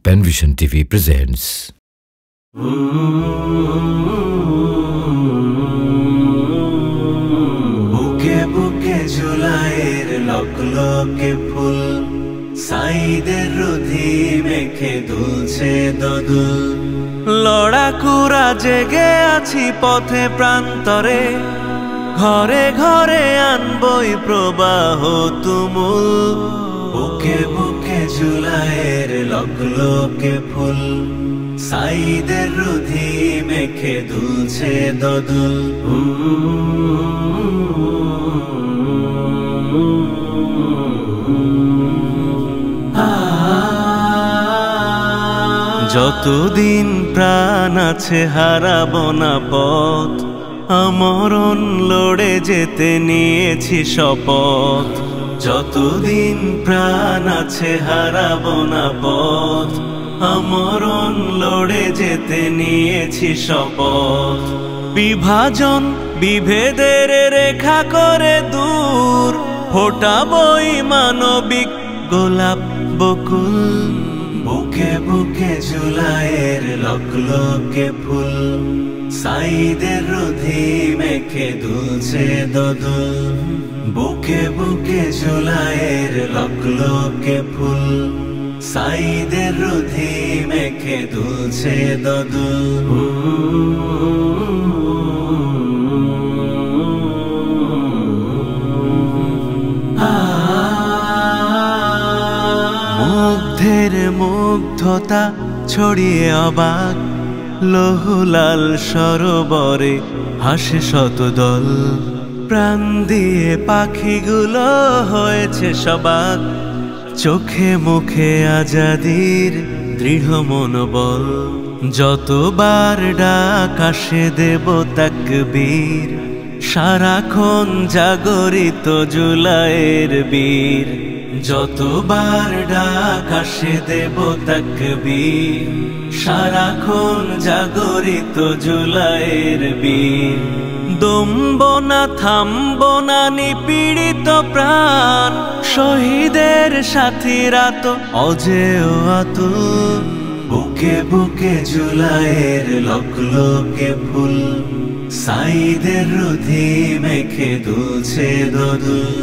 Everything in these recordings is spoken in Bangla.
Penvision TV presents. বুকে বুকে জুলাইয়ের লকলকে ফুল, সাইদের রুধি মেখে দুলছে দোদুল। লড়াকুরা জেগে আছি পথে প্রান্তরে, ঘরে ঘরে আনবই প্রবাহ তুমুল। বুকে বুকে জুলাইয়ের লকলকে ফুল, সাইদের রুধি মেখে দুলছে দোদুল। যতদিন প্রাণ আছে হারাবো না পথ, আমরণ লড়ে যেতে নিয়েছি শপথ। যতদিন প্রাণ আছে হারাবো না পথ, আমরণ লড়ে যেতে নিয়েছি শপথ। বিভাজন বিভেদের রেখা করে দূর, ফোটাবই মানবিক গোলাপ বকুল। বুকে বুকে জুলাইয়ের লকলকে ফুল, সাইদের রুধি মেখে দুলছে দোদুল। বুকে বুকে জুলাইয়ের লকলকে ফুল, সাইদের রুধি মেখে দুলছে দোদুল। মুগ্ধের মুগ্ধতা ছড়িয়ে অবাক, লোহলাল সরোবরে হাসে শতদল। প্রাণ দিয়ে পাখিগুলো হয়েছে সবাক, চোখে মুখে আজাদির দৃঢ় মনোবল। যতবার ডাক আসে দেব তাকবীর, সারাক্ষণ জাগরিত জুলাইয়ের বীর। যতবার ডাক আসে দেব তাকবীর, সারাক্ষণ জাগরিত জুলাইয়ের বীর। দমব না থামব না নিপীড়িত প্রাণ, শহীদের সাথীরা তো অজেয় আতুল। বুকে বুকে জুলাইয়ের লকলকে ফুল, সাইদের রুধি মেখে দুলছে দোদুল।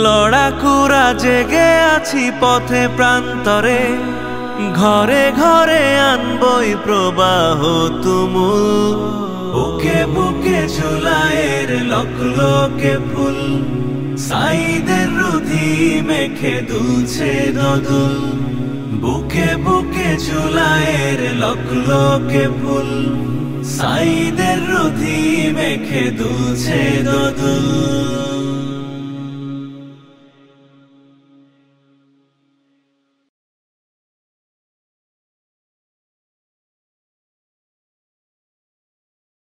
লড়াকুরা জেগে আছি পথে প্রান্তরে, ঘরে ঘরে আনবই প্রবাহ তুমুল। বুকে বুকে জুলাইয়ের লকলকে ফুল, সাইদের রুধি মেখে দুলছে দোদুল। বুকে বুকে জুলাইয়ের লকলকে ফুল, সাইদের রুধি মেখে দুলছে দোদুল।